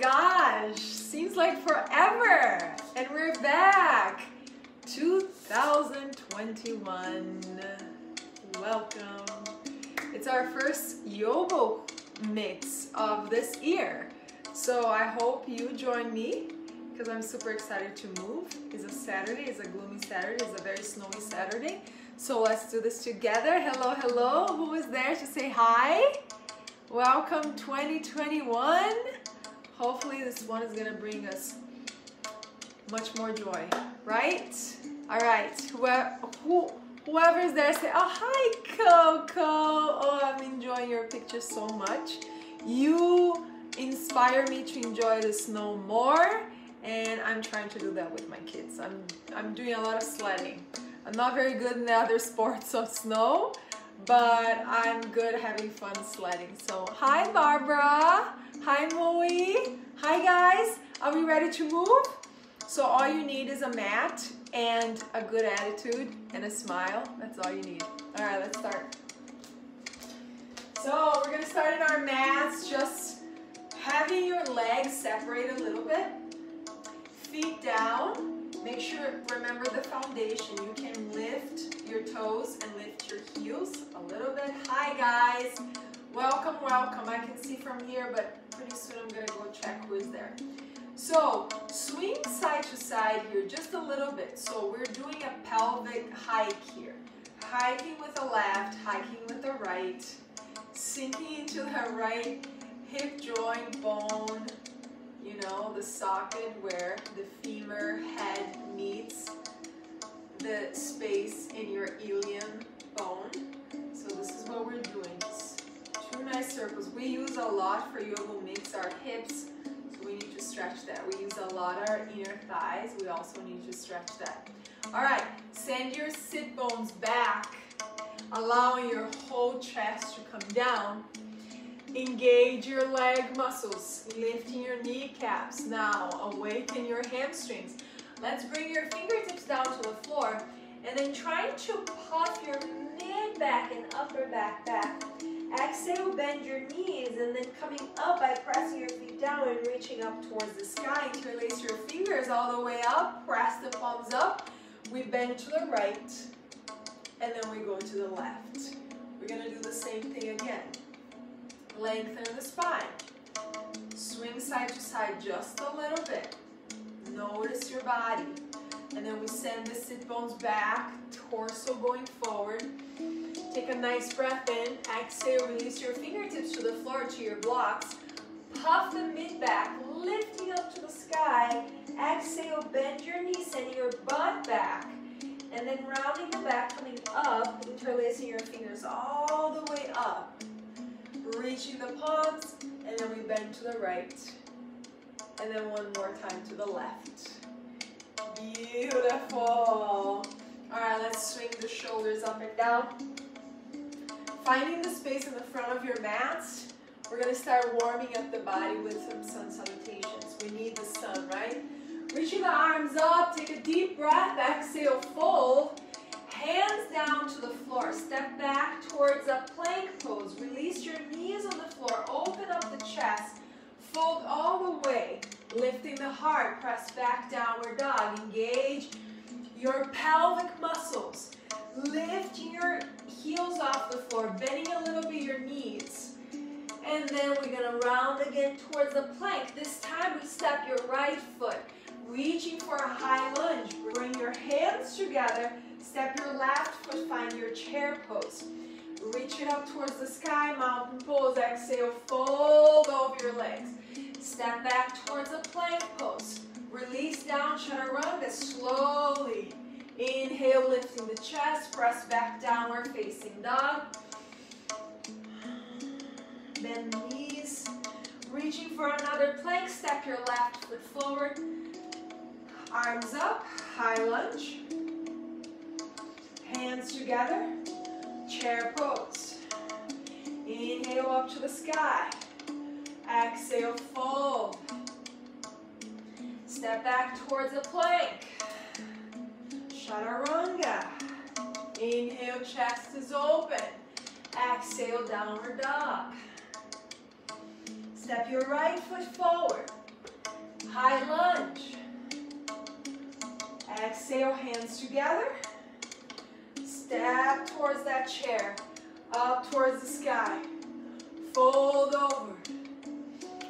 gosh, seems like forever. And we're back. 2021. Welcome. It's our first Yobo mix of this year. So I hope you join me because I'm super excited to move. It's a Saturday, it's a gloomy Saturday, it's a very snowy Saturday. So let's do this together. Hello, hello. Who is there to say hi? Welcome 2021. Hopefully this one is gonna bring us much more joy, right? All right, whoever is there, say, oh, hi, Coco. Oh, I'm enjoying your picture so much. You inspire me to enjoy the snow more, and I'm trying to do that with my kids. I'm doing a lot of sledding. I'm not very good in the other sports of snow, but I'm good having fun sledding. So, hi, Barbara. Hi, Moe. Hi, guys. Are we ready to move? So all you need is a mat and a good attitude and a smile. That's all you need. All right, let's start. So we're gonna start in our mats, just having your legs separate a little bit. Feet down. Make sure, remember the foundation. You can lift your toes and lift your heels a little bit. Hi guys, welcome, welcome. I can see from here, but pretty soon I'm gonna go check who is there. So swing side to side here just a little bit. So we're doing a pelvic hike here. Hiking with the left, hiking with the right. Sinking into the right hip joint bone. You know, the socket where the femur head meets the space in your ilium bone. So this is what we're doing. Just two nice circles. We use a lot for Yobo mix our hips. We need to stretch that. We use a lot our inner thighs. We also need to stretch that. All right, send your sit bones back, allowing your whole chest to come down. Engage your leg muscles, lifting your kneecaps. Now, awaken your hamstrings. Let's bring your fingertips down to the floor, and then try to puff your mid back and upper back back. Exhale, bend your knees, and then coming up by pressing your feet down and reaching up towards the sky. Interlace your fingers all the way up, press the palms up. We bend to the right, and then we go to the left. We're gonna do the same thing again. Lengthen the spine. Swing side to side just a little bit. Notice your body. And then we send the sit bones back, torso going forward. Take a nice breath in. Exhale, release your fingertips to the floor, to your blocks. Puff the mid back, lifting up to the sky. Exhale, bend your knees, sending your butt back. And then rounding the back, coming up, interlacing your fingers all the way up. Reaching the palms, and then we bend to the right. And then one more time to the left. Beautiful. All right, let's swing the shoulders up and down. Finding the space in the front of your mats, we're going to start warming up the body with some sun salutations. We need the sun, right? Reaching the arms up, take a deep breath, exhale, fold. Hands down to the floor. Step back towards a plank pose. Release your knees on the floor. Open up the chest. Fold all the way. Lifting the heart. Press back, downward dog. Engage your pelvic muscles. Lift your heels off the floor. Bending a little bit your knees. And then we're going to round again towards the plank. This time we step your right foot. Reaching for a high lunge. Bring your hands together. Step your left foot, find your chair pose. Reach it up towards the sky, mountain pose. Exhale, fold over your legs. Step back towards a plank pose. Release down, chaturanga slowly. Inhale, lifting the chest. Press back, downward facing dog. Bend the knees. Reaching for another plank. Step your left foot forward. Arms up, high lunge. Hands together, chair pose. Inhale up to the sky. Exhale, fold. Step back towards a plank. Chaturanga. Inhale, chest is open. Exhale, downward dog. Step your right foot forward. High lunge. Exhale, hands together. Step towards that chair. Up towards the sky. Fold over.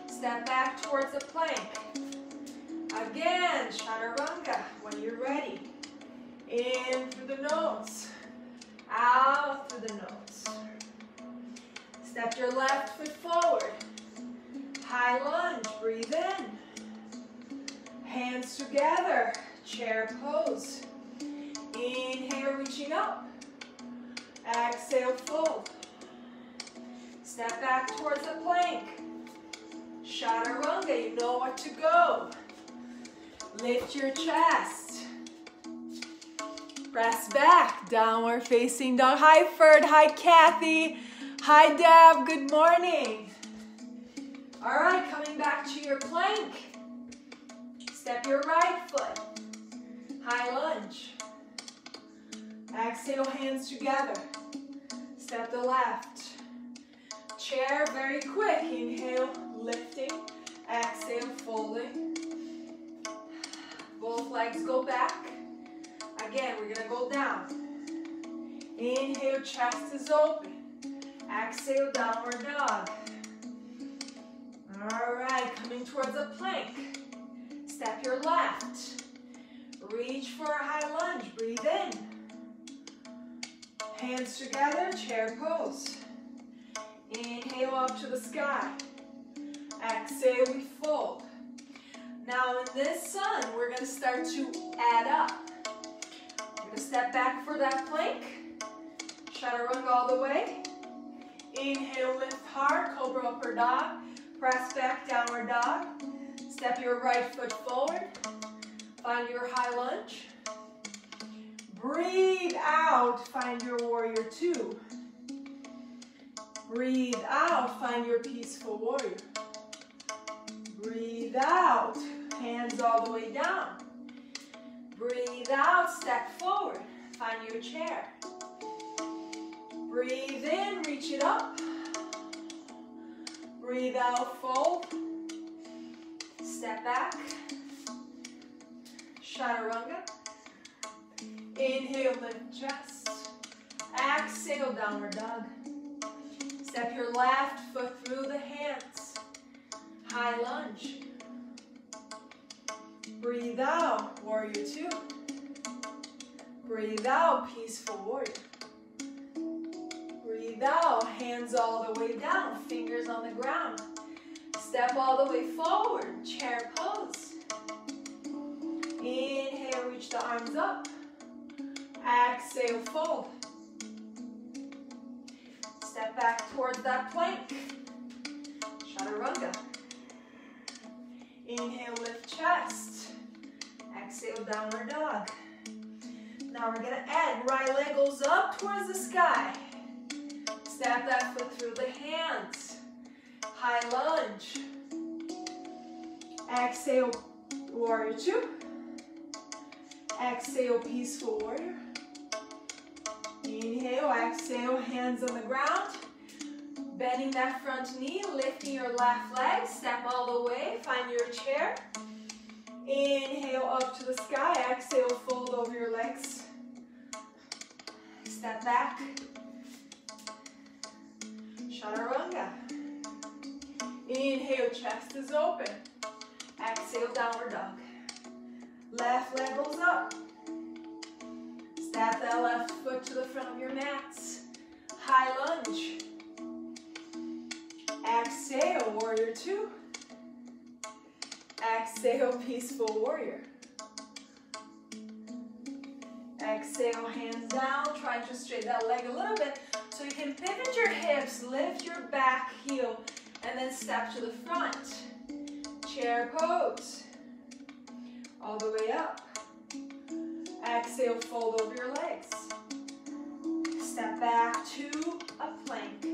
Step back towards the plank. Again, chaturanga when you're ready. In through the nose. Out through the nose. Step your left foot forward. High lunge, breathe in. Hands together, chair pose. Inhale, reaching up. Exhale, fold. Step back towards the plank. Chaturanga, you know what to go. Lift your chest. Press back, downward facing dog. Hi Ferd, hi Kathy, hi Deb, good morning. All right, coming back to your plank. Step your right foot. High lunge. Exhale, hands together. Step the left. Chair, very quick. Inhale, lifting. Exhale, folding. Both legs go back. Again, we're gonna go down. Inhale, chest is open. Exhale, downward dog. All right, coming towards a plank. Step your left. Reach for a high lunge, breathe in. Hands together, chair pose. Inhale up to the sky. Exhale, we fold. Now in this sun, we're gonna start to add up. We're gonna step back for that plank. Chaturanga all the way. Inhale, lift hard, cobra upper dog. Press back, downward dog. Step your right foot forward. Find your high lunge. Breathe out, find your warrior two. Breathe out, find your peaceful warrior. Breathe out, hands all the way down. Breathe out, step forward, find your chair. Breathe in, reach it up. Breathe out, fold. Step back. Chaturanga. Inhale, lift chest. Exhale, downward dog. Step your left foot through the hands. High lunge. Breathe out, warrior two. Breathe out, peaceful warrior. Breathe out, hands all the way down, fingers on the ground. Step all the way forward, chair pose. Inhale, reach the arms up. Exhale, fold. Step back towards that plank. Chaturanga. Inhale, lift chest. Exhale, downward dog. Now we're gonna add, right leg goes up towards the sky. Step that foot through the hands. High lunge. Exhale, warrior two. Exhale, peaceful warrior. Inhale, exhale, hands on the ground. Bending that front knee, lifting your left leg. Step all the way, find your chair. Inhale up to the sky. Exhale, fold over your legs. Step back. Chaturanga. Inhale, chest is open. Exhale, downward dog. Left leg goes up. Step that left foot to the front of your mats. High lunge. Exhale, warrior two. Exhale, peaceful warrior. Exhale, hands down. Try to straighten that leg a little bit so you can pivot your hips, lift your back heel, and then step to the front. Chair pose. All the way up. Exhale, fold over your legs. Step back to a plank.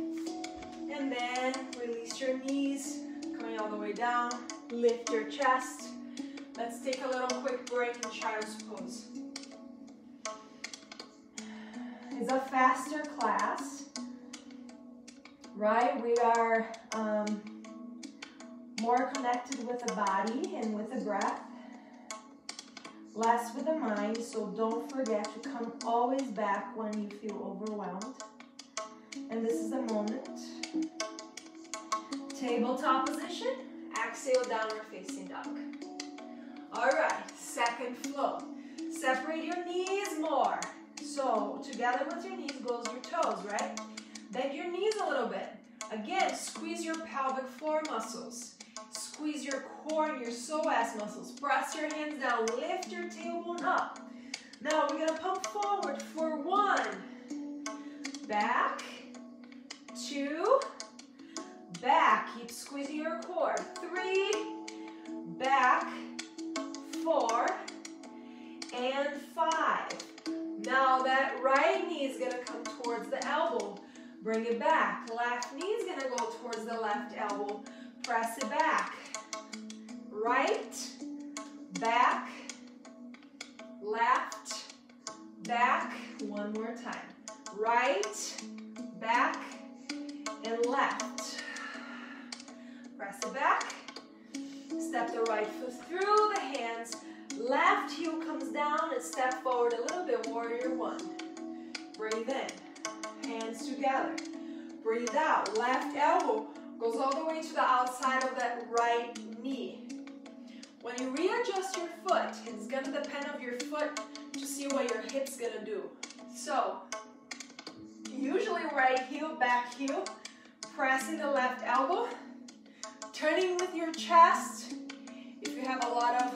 And then release your knees, coming all the way down. Lift your chest. Let's take a little quick break in child's pose. It's a faster class, right? We are More connected with the body and with the breath. Less with the mind, so don't forget to come always back when you feel overwhelmed. And this is the moment. Tabletop position. Exhale, downward facing dog. All right, second flow. Separate your knees more. So together with your knees goes your toes, right? Bend your knees a little bit. Again, squeeze your pelvic floor muscles. Squeeze your core and your psoas muscles. Press your hands down. Lift your tailbone up. Now we're going to pump forward for 1. Back. 2. Back. Keep squeezing your core. 3. Back. 4. And 5. Now that right knee is going to come towards the elbow. Bring it back. Left knee is going to go towards the left elbow. Press it back. Right, back, left, back. One more time. Right, back, and left. Press it back. Step the right foot through the hands. Left heel comes down and step forward a little bit. Warrior 1. Breathe in. Hands together. Breathe out. Left elbow goes all the way to the outside of that right knee. When you readjust your foot, it's going to depend on your foot to see what your hip's going to do. So, usually right heel, back heel, pressing the left elbow, turning with your chest. If you have a lot of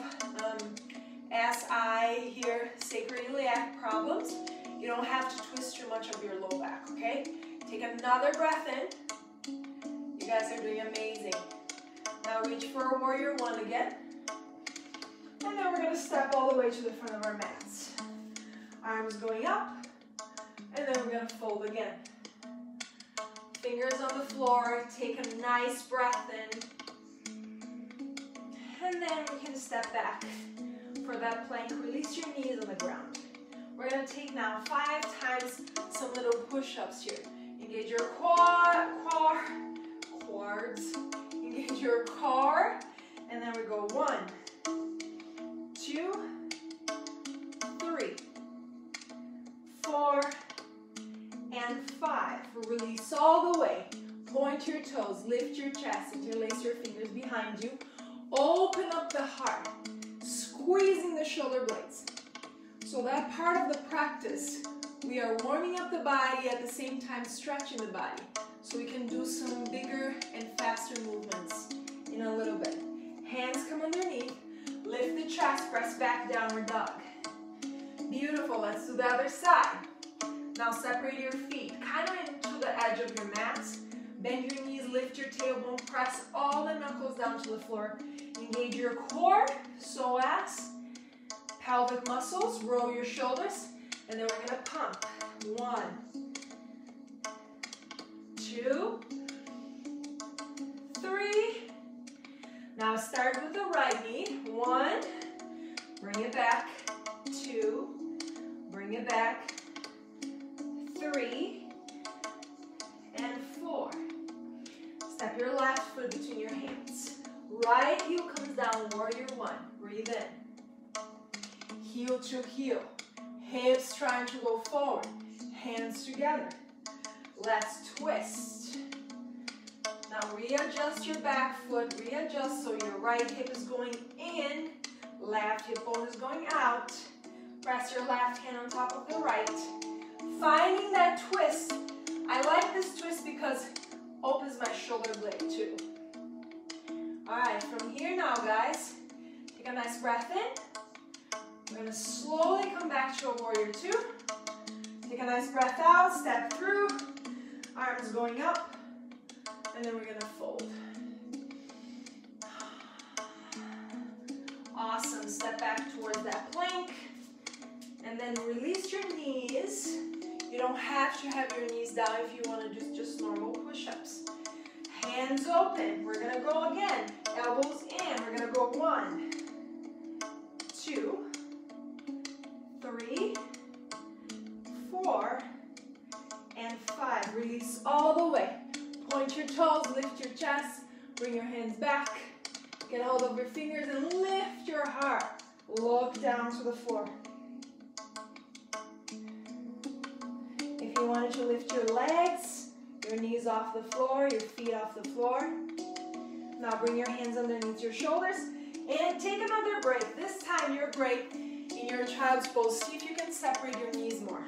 SI here, sacroiliac problems, you don't have to twist too much of your low back, okay? Take another breath in. You guys are doing amazing. Now reach for a warrior 1 again. And then we're going to step all the way to the front of our mats. Arms going up. And then we're going to fold again. Fingers on the floor. Take a nice breath in. And then we can step back for that plank. Release your knees on the ground. We're going to take now 5 times some little push-ups here. Engage your quads. Engage your core. And then we go 1, 2, 3, 4, and 5. Release all the way. Point your toes, lift your chest, interlace your fingers behind you. Open up the heart, squeezing the shoulder blades. So that part of the practice, we are warming up the body at the same time stretching the body. So we can do some bigger and faster movements in a little bit. Hands come underneath. Lift the chest, press back, downward dog. Beautiful, let's do the other side. Now separate your feet, kind of into the edge of your mats. Bend your knees, lift your tailbone, press all the knuckles down to the floor. Engage your core, psoas, pelvic muscles, roll your shoulders, and then we're going to pump. 1, 2, 3. Now start with the right knee. 1, bring it back. 2, bring it back. 3, and 4. Step your left foot between your hands. Right heel comes down, warrior 1. Breathe in. Heel to heel. Hips trying to go forward. Hands together. Let's twist. Now readjust your back foot. Readjust so your right hip is going in. Left hip bone is going out. Press your left hand on top of the right. Finding that twist. I like this twist because it opens my shoulder blade too. Alright, from here now guys, take a nice breath in. We're going to slowly come back to a warrior 2. Take a nice breath out, step through, arms going up, and then we're going to fold. Awesome, step back towards that plank, and then release your knees. You don't have to have your knees down if you want to do just normal push-ups. Hands open. We're going to go again. Elbows in. We're going to go 1, 2, 3, 4, and 5. Release all the way. Point your toes, lift your chest, bring your hands back. Get hold of your fingers and lift your heart. Look down to the floor. If you wanted to lift your legs, your knees off the floor, your feet off the floor. Now bring your hands underneath your shoulders and take another break. This time your break in your child's pose. See if you can separate your knees more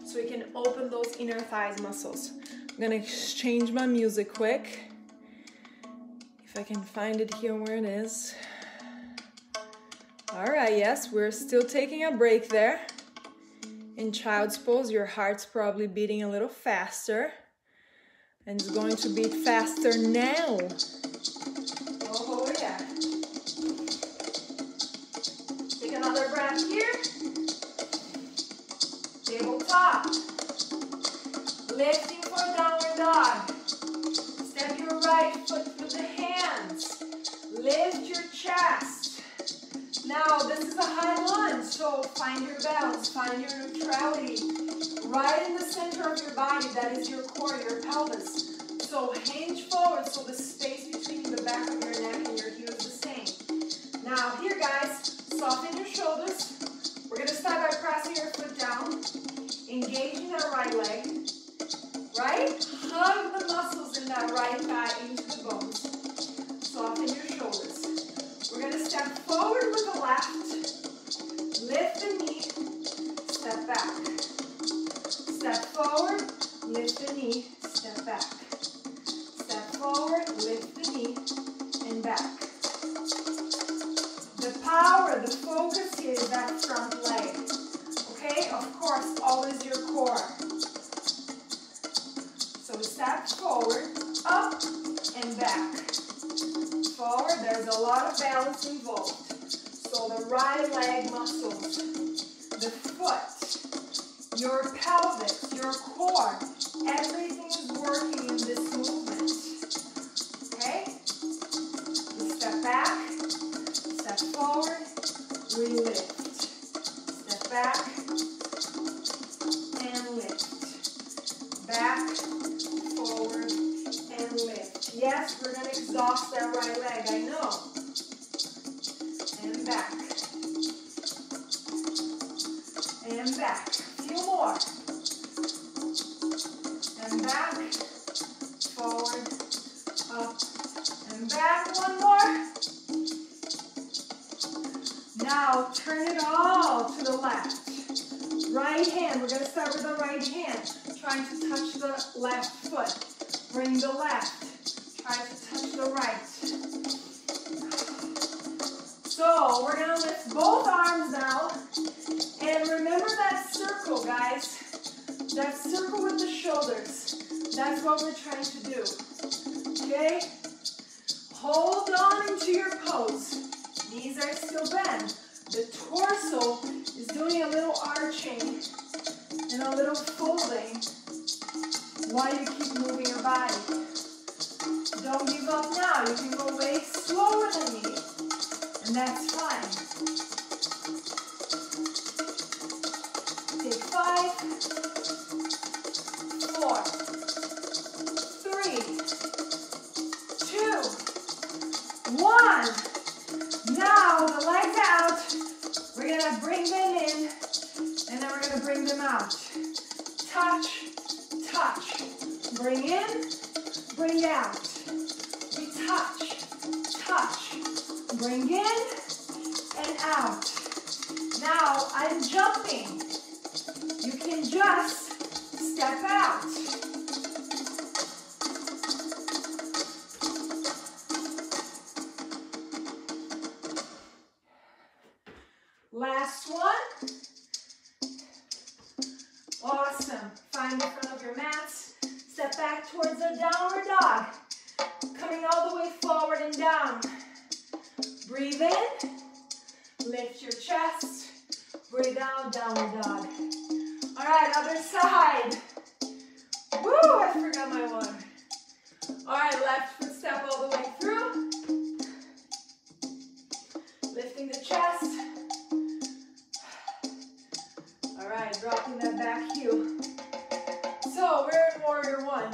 so we can open those inner thighs muscles. I'm gonna change my music quick. If I can find it here where it is. All right, yes, we're still taking a break there. In child's pose, your heart's probably beating a little faster. And it's going to beat faster now. Oh, yeah. Take another breath here. Tabletop. Lifting for downward dog. Step your right foot through the hands. Lift your chest. Now, this is a high lunge, so find your balance, find your neutrality. Right in the center of your body, that is your core, your pelvis. So hinge forward so the space between the back of your neck and your heel is the same. Now here guys, soften your shoulders. We're going to start by pressing your foot down, engaging that right leg, right? Hug the muscles in that right thigh into the bones. Soften your shoulders. We're going to step forward with the left, lift the knee, step back. Step forward, lift the knee, step back. Step forward, lift the knee, and back. The power, the focus here is that front leg. Okay, of course, always your core. So step forward, up, and back. Forward, there's a lot of balance involved. So the right leg muscles, the foot, your pelvis, your core, everything is working in this movement. Okay? We step back, step forward, we lift. Step back, and lift. Back, forward, and lift. Yes, we're going to exhaust that right leg, I know. And back. And back. Few more. And back, forward, up, and back. One more. Now turn it all to the left. Right hand, we're going to start with the right hand. Trying to touch the left foot. Bring the left. Try to touch the right. So we're going to lift both arms now. And remember that circle, guys. That circle with the shoulders. That's what we're trying to do. Okay? Hold on into your pose. Knees are still bent. The torso is doing a little arching and a little folding while you keep moving your body. Don't give up now. You can go way slower than me. And that's fine. Take 5, 4, 3, 2, 1. Now the legs out. We're going to bring them in and then we're going to bring them out. Touch, touch. Bring in, bring out. We touch, touch. Bring in and out. Now I'm jumping. You can just step out. Last one. Awesome. Find the front of your mats. Step back towards a downward dog. Coming all the way forward and down. Breathe in. Lift your chest. Breathe out, downward dog. All right, other side. Woo, I forgot my water. All right, left foot step all the way through. Lifting the chest. All right, dropping that back heel. So we're in warrior one,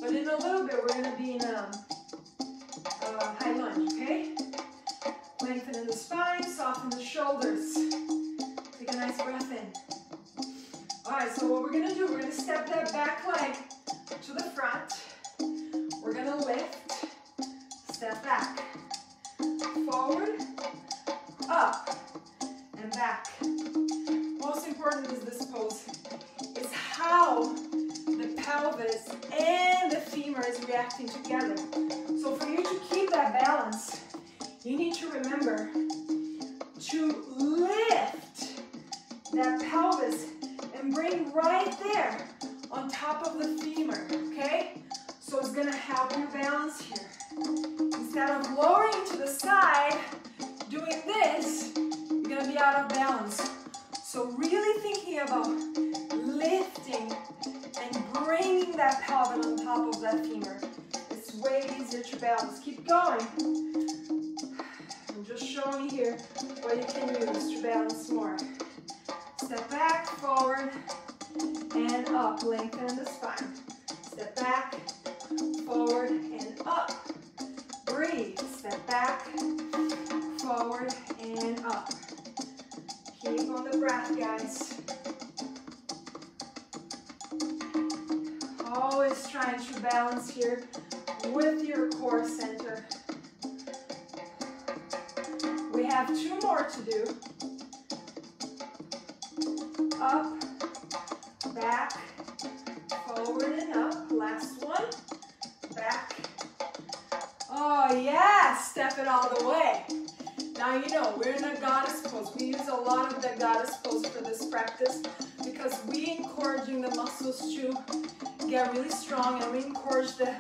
but in a little bit we're going to be in high lunge, okay? reacting together. So for you to keep that balance, you need to remember to lift that pelvis and bring right there on top of the femur, okay? So it's gonna help your balance here. Instead of lowering to the side, doing this, you're gonna be out of balance. So really thinking about lifting and bringing that pelvis on top of that femur. It's way easier to balance. Keep going. I'm just showing you here what you can use to balance more. Step back, forward, and up. Lengthen the spine. Step back, forward, and up. Breathe. Step back, forward, and up. Keep on the breath, guys. Always trying to balance here with your core center. We have 2 more to do. Up, back, forward and up. Last one. Back. Oh yeah, step it all the way. Now you know, we're in a goddess pose. We use a lot of the goddess pose for this practice because we encouraging the muscles to get really strong, and we encourage the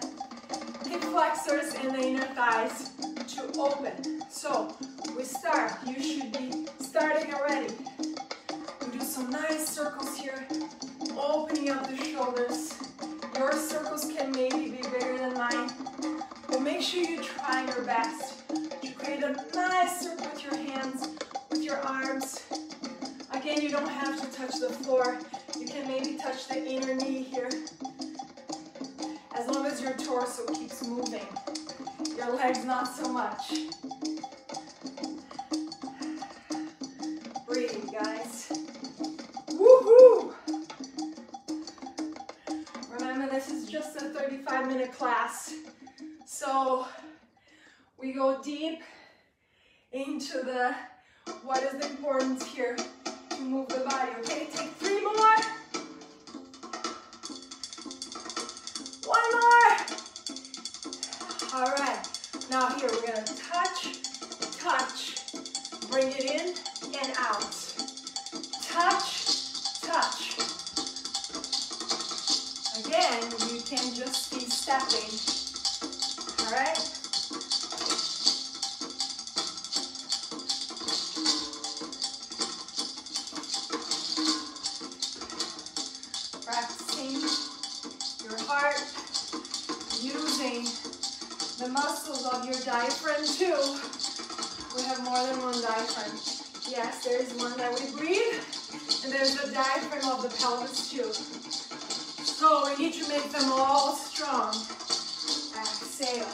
hip flexors and the inner thighs to open. So we start. You should be starting already. We do some nice circles here, opening up the shoulders. Your circles can maybe be bigger than mine, but make sure you try your best to create a nice circle with your hands, with your arms. Again, you don't have to touch the floor. You can maybe touch the inner knee here. As long as your torso keeps moving. Your legs not so much. Breathe, guys. Woohoo! Remember, this is just a 35-minute class. So we go deep into what is the importance here to move the body, okay? Take 3 more. 1 more. All right. Now here, we're gonna touch, touch. Bring it in and out. Touch, touch. Again, you can just be stepping. All right? Practicing your heart, using the muscles of your diaphragm too. We have more than one diaphragm. Yes, there's one that we breathe, and there's the diaphragm of the pelvis too. So we need to make them all strong. Exhale.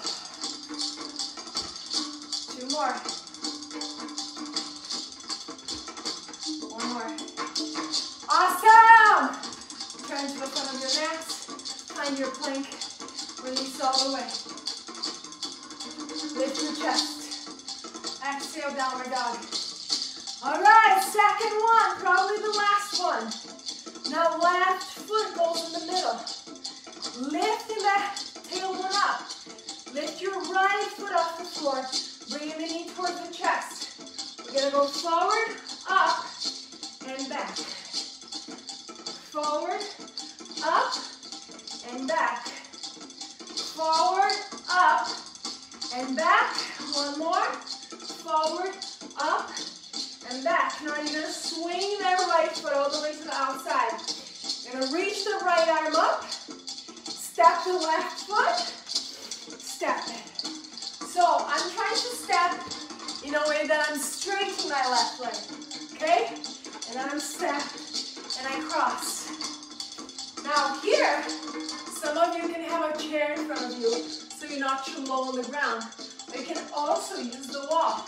2 more. 1 more. Awesome! Turn to the front of your mat. Find your plank. Release all the way. Lift your chest. Exhale, downward dog. All right, second one, probably the last one. Now left foot goes in the middle. Lifting that tailbone up. Lift your right foot off the floor. Bringing the knee towards the chest. We're gonna go forward, up, and back. Forward, up, and back. Forward, up, and back. 1 more. Forward, up, and back. Now you're going to swing that right foot all the way to the outside. You're going to reach the right arm up. Step the left foot. Step it. So I'm trying to step in a way that I'm straightening my left leg. Okay? And then I'm step and I cross. Now here, some of you can have a chair in front of you so you're not too low on the ground. But you can also use the wall.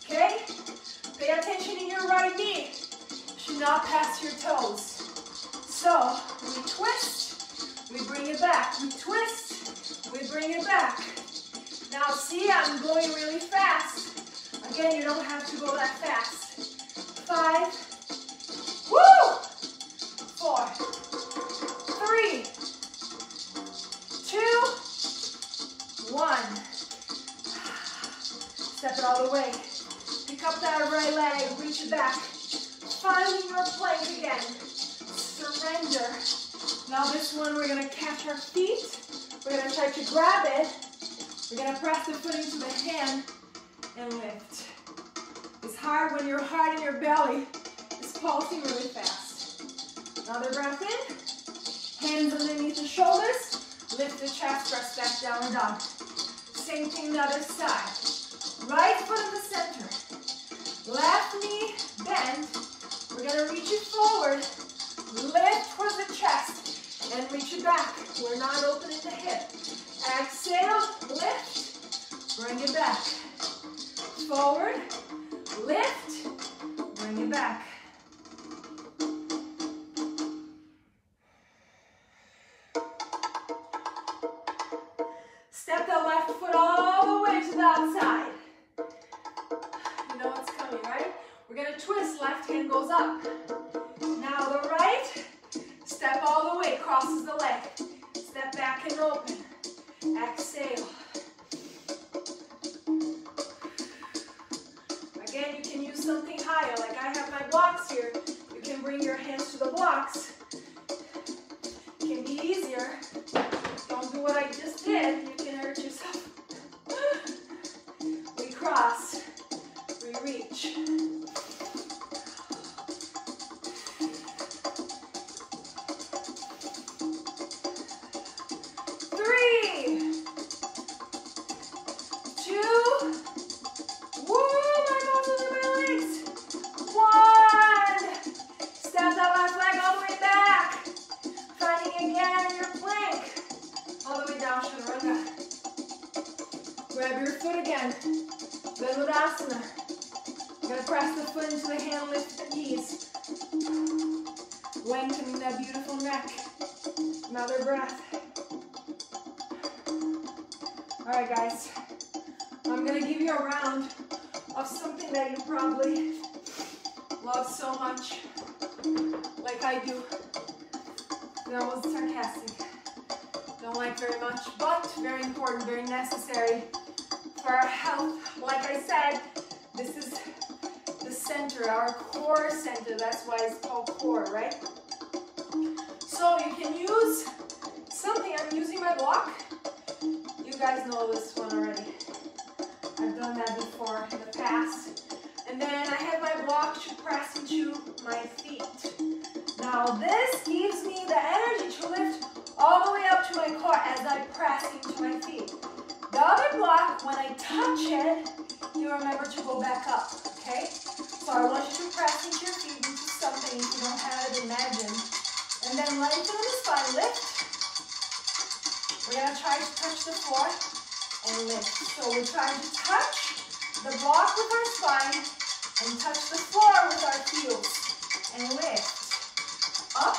Okay? Pay attention in your right knee. Should not pass your toes. So we twist, we bring it back. We twist, we bring it back. Now see, I'm going really fast. Again, you don't have to go that fast. 5, woo! 4, 3, 2, it all the way. Pick up that right leg, reach it back. Finding your plank again. Surrender. Now this one, we're gonna catch our feet. We're gonna try to grab it. We're gonna press the foot into the hand and lift. It's hard when your heart in your belly is pulsing really fast. Another breath in. Hands underneath the shoulders. Lift the chest, press back down and down. Same thing the other side. Right foot in the center. Left knee bent. We're gonna reach it forward. Lift towards the chest and reach it back. We're not opening the hip. Exhale, lift, bring it back. Forward, lift, bring it back. Step the left foot all the way to the outside. You know what's coming, right? We're gonna twist, left hand goes up. Now the right, step all the way, crosses the leg. Step back and open. Exhale. Again, you can use something higher, like I have my blocks here. You can bring your hands to the blocks. It can be easier. Don't do what I just did, you can hurt yourself. We cross, we reach. Grab your foot again. Salutations. You're going to press the foot into the hand, lift the knees. Lengthening that beautiful neck. Another breath. Alright guys, I'm going to give you a round of something that you probably love so much, like I do. That was sarcastic. Don't like very much, but very important, very necessary for our health. Like I said, this is the center, our core center. That's why it's called core, right? So you can use something. I'm using my block. You guys know this one already. I've done that before in the past. And then I have my block to press into my feet. Now this gives me the energy to lift all the way up to my core as I press into my feet. The other block, when I touch it, you remember to go back up, okay? So I want you to press into your feet, into something if you don't have it, imagine. And then lengthen the spine, lift. We're gonna try to touch the floor and lift. So we're trying to touch the block with our spine and touch the floor with our heels and lift. Up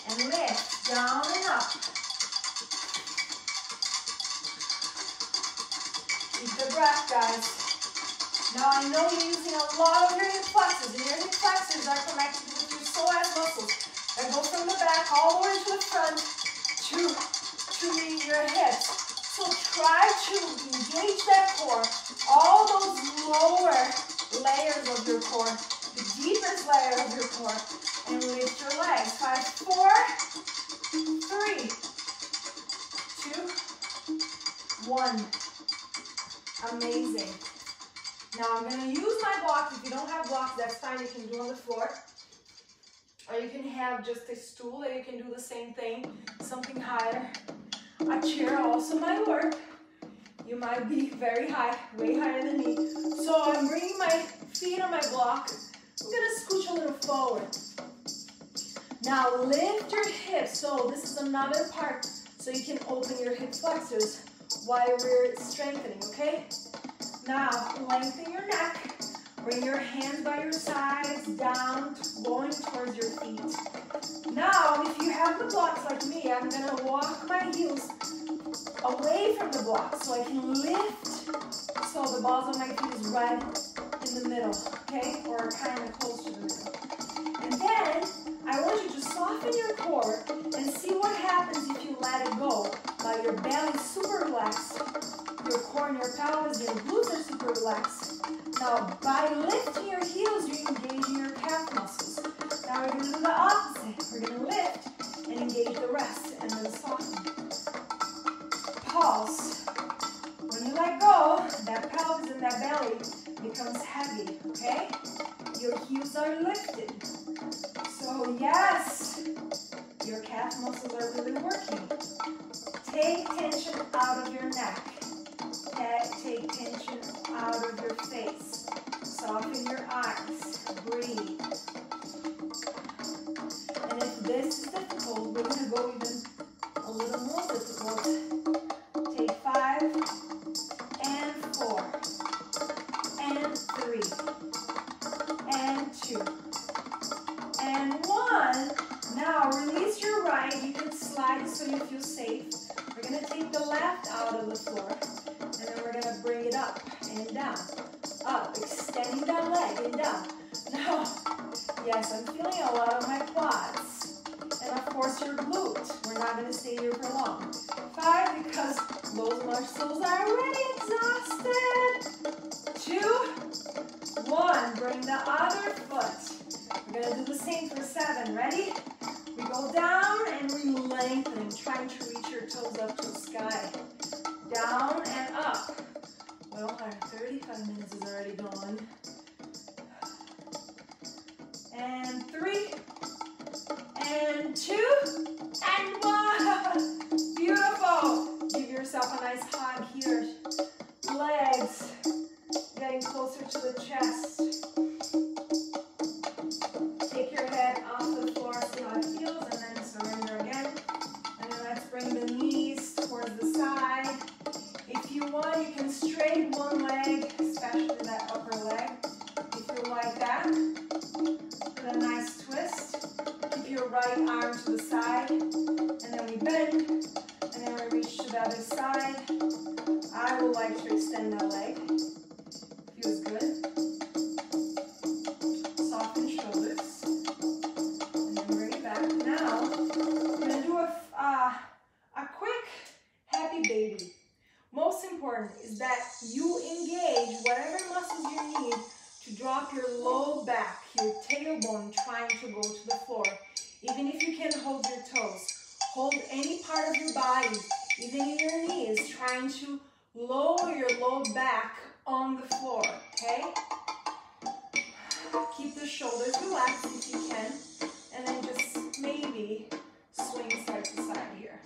and lift, down and up. Keep the breath, guys. Now I know you're using a lot of your hip flexors, and your hip flexors are connected with your psoas muscles that go from the back all the way to the front to your hips. So try to engage that core, all those lower layers of your core, the deepest layer of your core, and lift your legs. 5, 4, 3, 2, 1. Amazing. Now I'm going to use my block. If you don't have blocks, that's fine. You can do on the floor. Or you can have just a stool that you can do the same thing. Something higher. A chair also might work. You might be very high, way higher than me. So I'm bringing my feet on my block. I'm going to scooch a little forward. Now lift your hips. So this is another part so you can open your hip flexors while we're strengthening, okay? Now lengthen your neck. Bring your hands by your sides, down, going towards your feet. Now, if you have the blocks like me, I'm going to walk my heels away from the block so I can lift so the balls of my feet is right in the middle, okay? Or kind of close to the middle. And then, I want you to soften your core and see what happens if you let it go. Now your belly is super relaxed. your core and your pelvis, your glutes are super relaxed. Now, by lifting your heels, you're engaging your calf muscles. Now we're going to do the opposite. We're going to lift and engage the rest, and then soften. Pulse. When you let go, that pelvis and that belly becomes heavy, okay? Your heels are lifted. So yes, your calf muscles are really working. Take tension out of your neck. Take tension out of your face. Soften your eyes. Breathe. And if this is difficult, we're going to go even a little more difficult. Take 5 and 4 and 3 and 2 and 1. Now release your right. You can slide so you feel safe. We're going to take the left out of the floor, and then we're going to bring it up and down. Up, extending that leg and down. Now, yes, I'm feeling a lot of my quads. And of course your glute. We're not going to stay here for long. 5, because those muscles are already exhausted. 2, 1. Bring the other foot. We're going to do the same for 7. Ready? We go down and we lengthen, trying to reach your toes up to the sky. Down and up. Well, our 35 minutes is already gone. And 3, and 2, and 1. Beautiful. Give yourself a nice hug here. Legs getting closer to the chest. Take your head off the floor, see how it feels, and then surrender again. And then let's bring the knees towards the side. If you want, you can straighten one leg, especially that upper leg, if you like that. With a nice twist. Keep your right arm to the side, and then we bend, and then we reach to the other side. I would like to extend that leg. Feels good. Soften shoulders, and then bring it back. Now, we're going to do a quick happy baby. Most important is that you engage whatever muscles you need to drop your low back, your tailbone trying to go to the floor. Even if you can hold your toes, hold any part of your body, even in your knees, trying to lower your low back on the floor, okay? Keep the shoulders relaxed if you can, and then just maybe swing side to side here.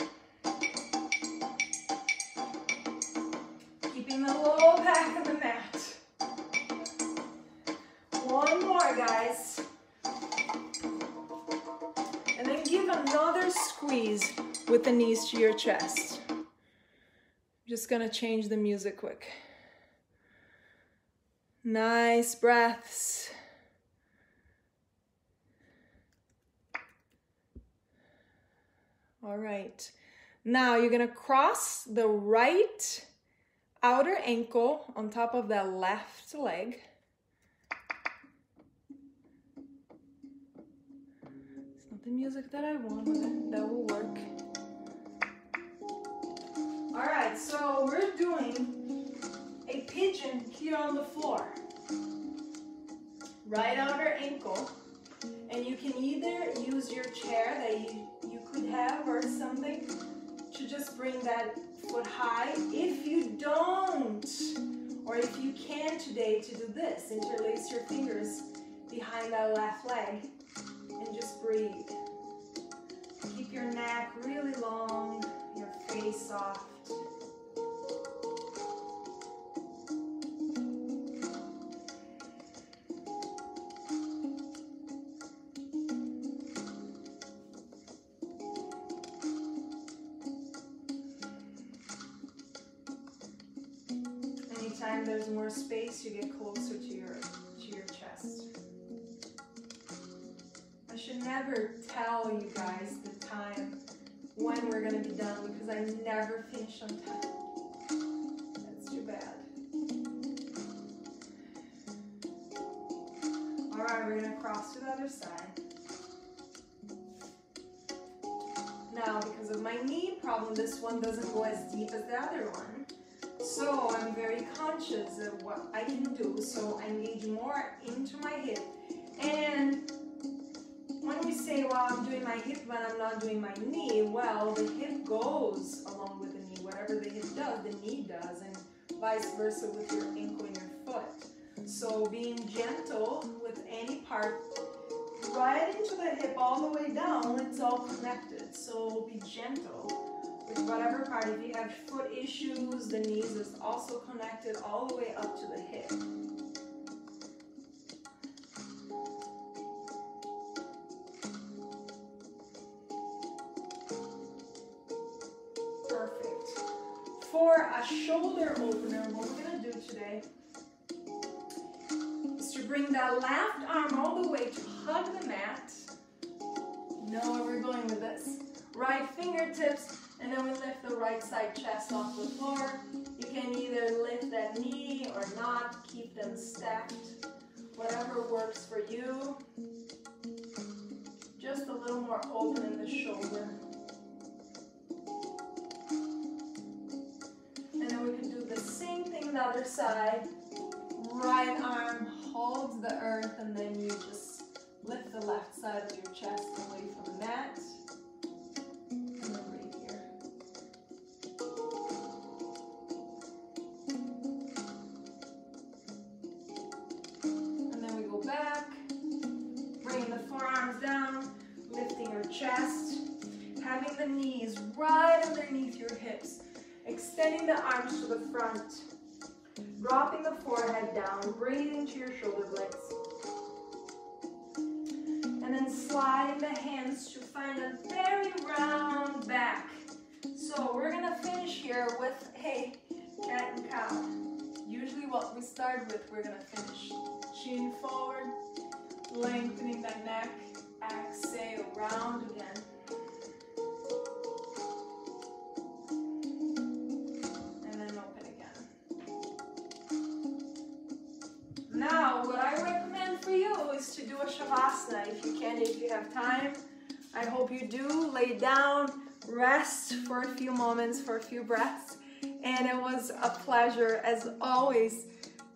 Keeping the low back of the mat. One more, guys. And then give another squeeze with the knees to your chest. I'm just gonna change the music quick. Nice breaths. All right. Now you're gonna cross the right outer ankle on top of the left leg. It's not the music that I want, but that will work. All right, so we're doing a pigeon here on the floor. Right outer ankle. And you can either use your chair that you could have or something to just bring that foot high. If you don't, or if you can today, to do this, interlace your fingers behind that left leg and just breathe. Keep your neck really long, your face soft. Anytime there's more space, you get closer to your chest. I should never tell you guys the time when we're going to be done because I never finish on time. That's too bad. Alright, we're going to cross to the other side. Now, because of my knee problem, this one doesn't go as deep as the other one. So I'm very conscious of what I can do, so I engage more into my hip. And when we say, well, I'm doing my hip but I'm not doing my knee, well, the hip goes along with the knee. Whatever the hip does, the knee does, and vice versa with your ankle and your foot. So being gentle with any part, right into the hip all the way down, it's all connected. So be gentle with whatever part. If you have foot issues, the knees is also connected all the way up to the hip. For a shoulder opener, what we're going to do today is to bring that left arm all the way to hug the mat. You know where we're going with this. Right fingertips, and then we lift the right side chest off the floor. You can either lift that knee or not, keep them stacked, whatever works for you. Just a little more open in the shoulder. And then we can do the same thing the other side. Right arm holds the earth, and then you just lift the left side of your chest away from the mat. And then right here. And then we go back, bringing the forearms down, lifting your chest, having the knees right underneath your hips. Extending the arms to the front, dropping the forehead down, bringing it into your shoulder blades. And then sliding the hands to find a very round back. So we're gonna finish here with a cat and cow. Usually what we start with, we're gonna finish. Chin forward, lengthening the neck, exhale, round again. Now, what I recommend for you is to do a Shavasana if you can, if you have time. I hope you do. Lay down, rest for a few moments, for a few breaths. And it was a pleasure, as always,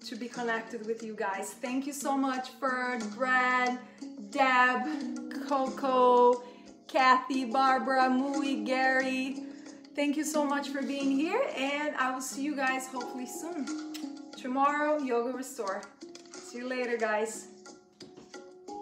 to be connected with you guys. Thank you so much for Brad, Deb, Coco, Kathy, Barbara, Mui, Gary. Thank you so much for being here, and I will see you guys hopefully soon. Tomorrow, Yoga Restore. See you later, guys.